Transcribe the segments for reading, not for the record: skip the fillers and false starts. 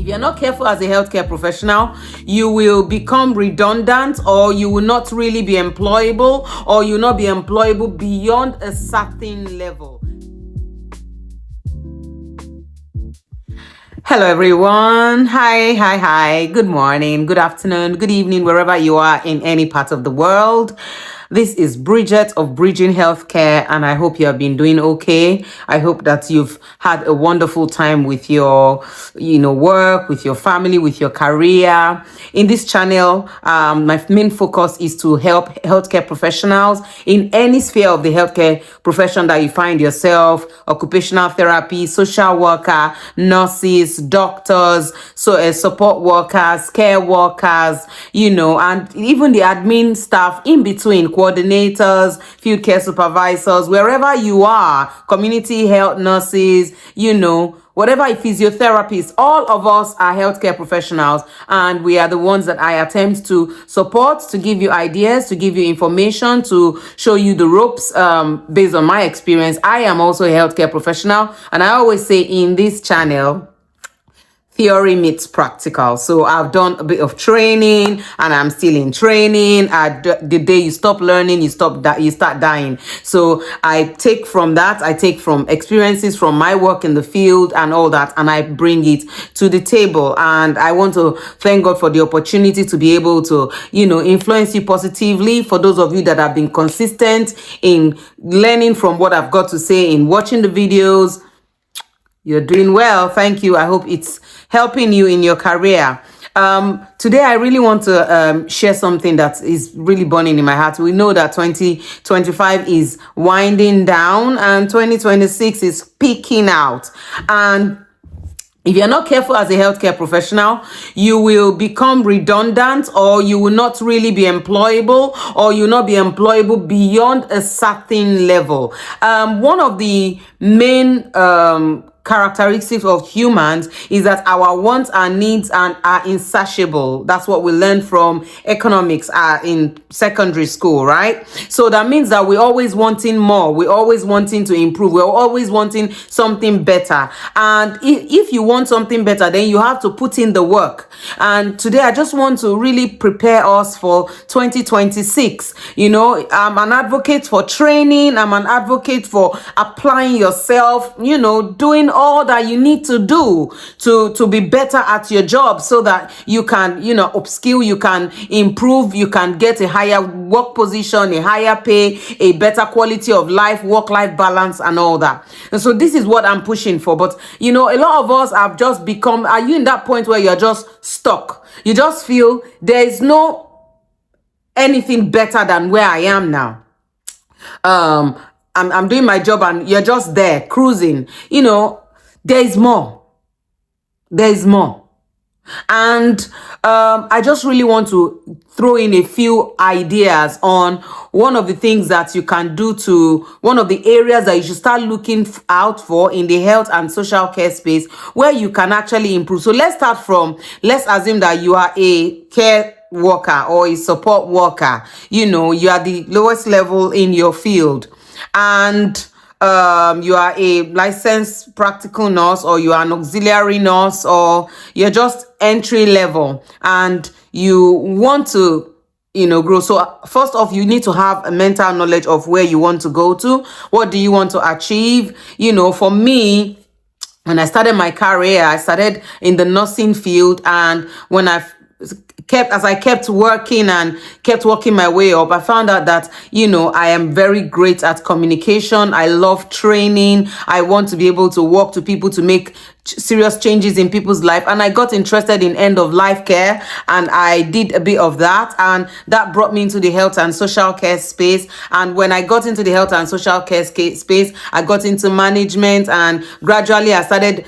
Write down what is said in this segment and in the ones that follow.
If you're not careful as a healthcare professional, you will become redundant, or you will not really be employable, or you will not be employable beyond a certain level. Hello everyone. Hi. Good morning, good afternoon, good evening, wherever you are in any part of the world. This is Bridget of Bridging Healthcare, and I hope you have been doing okay. I hope that you've had a wonderful time with your, work, with your family, with your career. In this channel, my main focus is to help healthcare professionals in any sphere of the healthcare profession that you find yourself: occupational therapy, social worker, nurses, doctors, support workers, care workers, and even the admin staff in between, coordinators, field care supervisors, wherever you are, community health nurses, whatever, physiotherapists. All of us are healthcare professionals, and we are the ones that I attempt to support, to give you ideas, to give you information, to show you the ropes based on my experience. I am also a healthcare professional, and I always say in this channel, theory meets practical. So I've done a bit of training, and I'm still in training. The day you stop learning, you start dying. So I take from that. I take from experiences from my work in the field and all that, and I bring it to the table. And I want to thank God for the opportunity to be able to, influence you positively. For those of you that have been consistent in learning from what I've got to say, in watching the videos, you're doing well. Thank you. I hope it's helping you in your career. Today, I really want to share something that is really burning in my heart. We know that 2025 is winding down and 2026 is peaking out. And if you're not careful as a healthcare professional, you will become redundant, or you will not really be employable, or you will not be employable beyond a certain level. One of the main characteristics of humans is that our wants and needs are insatiable. That's what we learned from economics in secondary school, right? So that means that we're always wanting more. We're always wanting to improve. We're always wanting something better. And if you want something better, then you have to put in the work. And today I just want to really prepare us for 2026. I'm an advocate for training. I'm an advocate for applying yourself, doing all that you need to do to be better at your job, so that you can, upskill, you can improve, you can get a higher work position, a higher pay, a better quality of life, work-life balance, and all that. And so this is what I'm pushing for. But, a lot of us have just become, are you in that point where you're just stuck? You just feel there is no anything better than where I am now. I'm doing my job and you're just there cruising. There is more. There is more. And I just really want to throw in a few ideas on one of the things that you can do, to one of the areas that you should start looking out for in the health and social care space, where you can actually improve. So let's assume that you are a care worker or a support worker. You are the lowest level in your field, and you are a licensed practical nurse, or you are an auxiliary nurse, or you're just entry level and you want to, grow. So first off, you need to have a mental knowledge of where you want to go to. What do you want to achieve? For me, when I started my career, I started in the nursing field, and when I kept working and kept working my way up, I found out that, I am very great at communication. I love training. I want to be able to walk to people to make serious changes in people's life. And I got interested in end of life care, and I did a bit of that, and that brought me into the health and social care space. And when I got into the health and social care space, I got into management, and gradually I started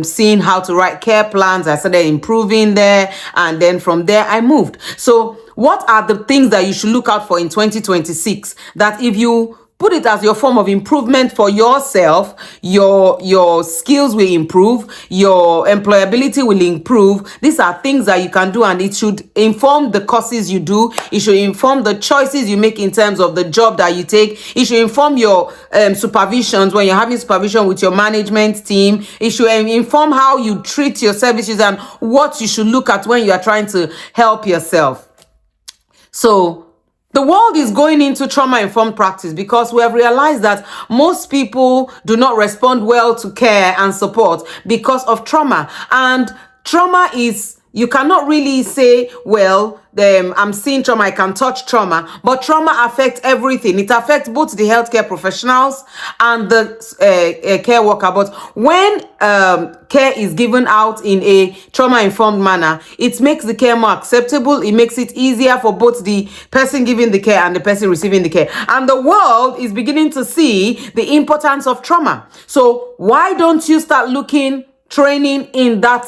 seeing how to write care plans. I started improving there, and then from there I moved. So what are the things that you should look out for in 2026, that if you put it as your form of improvement for yourself. Your skills will improve, your employability will improve. These are things that you can do, and it should inform the courses you do. It should inform the choices you make in terms of the job that you take. It should inform your supervisions when you're having supervision with your management team. It should inform how you treat your services and what you should look at when you are trying to help yourself. So the world is going into trauma-informed practice because we have realized that most people do not respond well to care and support because of trauma. And trauma is, you cannot really say, well, I'm seeing trauma, I can touch trauma, but trauma affects everything. It affects both the healthcare professionals and the care worker. But when care is given out in a trauma-informed manner, it makes the care more acceptable. It makes it easier for both the person giving the care and the person receiving the care. And the world is beginning to see the importance of trauma. So why don't you start training in that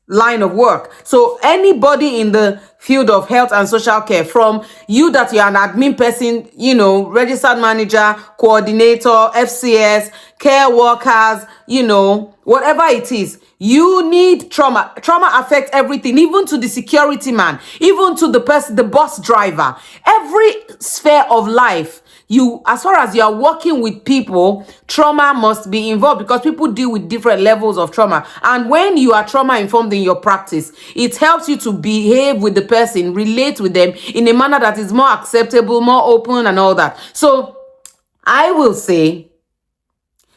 line of work? So anybody in the field of health and social care, from you that you're an admin person, registered manager, coordinator, FCS, care workers, whatever it is, you need trauma. Trauma affects everything, even to the security man, even to the person, the bus driver, every sphere of life. As far as you are working with people, trauma must be involved because people deal with different levels of trauma. And when you are trauma informed in your practice, it helps you to behave with the person, relate with them in a manner that is more acceptable, more open and all that. So I will say,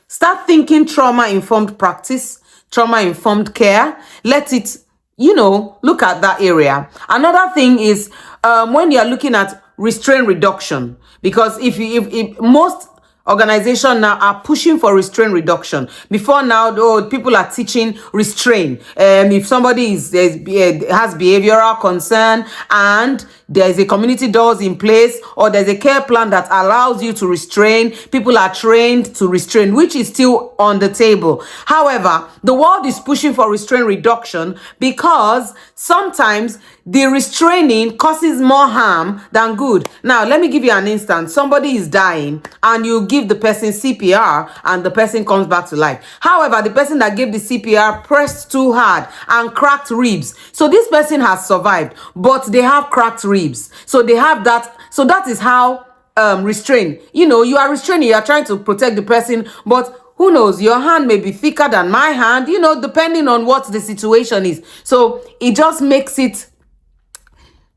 start thinking trauma-informed practice, trauma-informed care. Let it, look at that area. Another thing is when you're looking at restraint reduction, because if most organizations now are pushing for restraint reduction. Before now, though, people are teaching restraint. If somebody has behavioral concern and there's a community doors in place, or there's a care plan that allows you to restrain, people are trained to restrain, which is still on the table. However, the world is pushing for restraint reduction because sometimes the restraining causes more harm than good. Now, let me give you an instance. Somebody is dying and you give the person CPR and the person comes back to life. However, the person that gave the CPR pressed too hard and cracked ribs. So this person has survived, but they have cracked ribs. So they have that. So that is how restrain. You are restraining, you are trying to protect the person, but who knows, your hand may be thicker than my hand, depending on what the situation is. So it just makes it,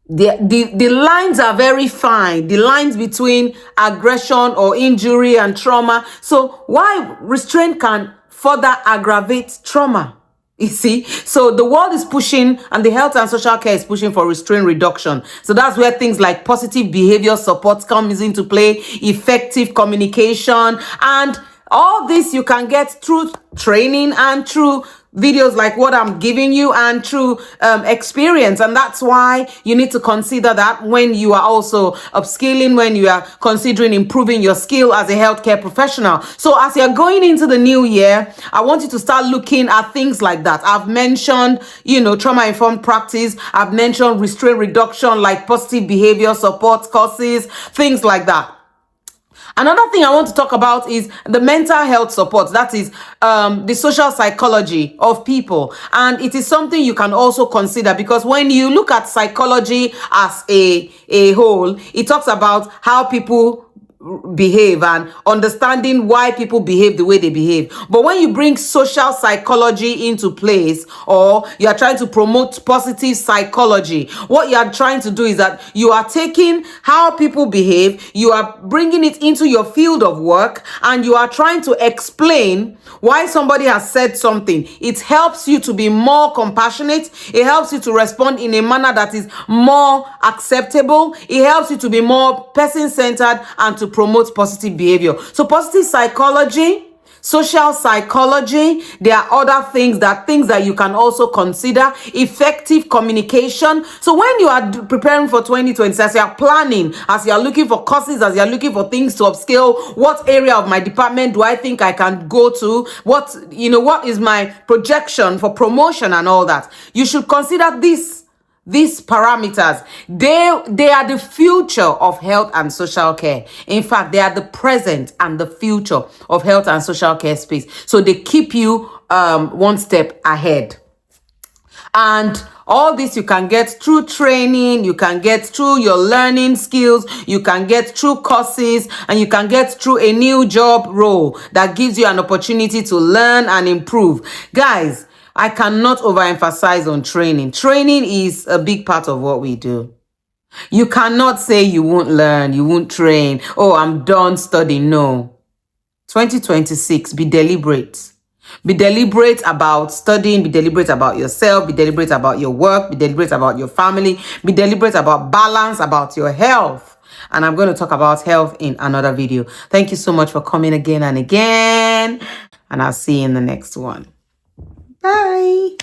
the lines are very fine, the lines between aggression or injury and trauma. So why restraint can further aggravate trauma? You see, so the world is pushing, and the health and social care is pushing for restraint reduction. So that's where things like positive behavior support comes into play, effective communication, and all this you can get through training and through videos like what I'm giving you and through experience. And that's why you need to consider that when you are also upskilling, when you are considering improving your skill as a healthcare professional. So as you're going into the new year, I want you to start looking at things like that. I've mentioned, trauma-informed practice. I've mentioned restraint reduction, like positive behavior support courses, things like that. Another thing I want to talk about is the mental health support. That is the social psychology of people. And it is something you can also consider, because when you look at psychology as a whole, it talks about how people behave and understanding why people behave the way they behave. But when you bring social psychology into place, or you are trying to promote positive psychology, what you are trying to do is that you are taking how people behave, you are bringing it into your field of work, and you are trying to explain why somebody has said something. It helps you to be more compassionate. It helps you to respond in a manner that is more acceptable. It helps you to be more person-centered and to promote positive behavior. So positive psychology, social psychology, there are other things that you can also consider. Effective communication. So when you are preparing for 2020, as you are planning, as you are looking for courses, as you are looking for things to upscale, what area of my department do I think I can go to? What is my projection for promotion and all that? You should consider these parameters, they are the future of health and social care. In fact, they are the present and the future of health and social care space. So they keep you one step ahead. And all this you can get through training, you can get through your learning skills, you can get through courses, and you can get through a new job role that gives you an opportunity to learn and improve. Guys, I cannot overemphasize on training. Training is a big part of what we do. You cannot say you won't learn, you won't train. Oh, I'm done studying. No. 2026, be deliberate. Be deliberate about studying, be deliberate about yourself, be deliberate about your work, be deliberate about your family, be deliberate about balance, about your health. And I'm going to talk about health in another video. Thank you so much for coming again and again. And I'll see you in the next one. Bye.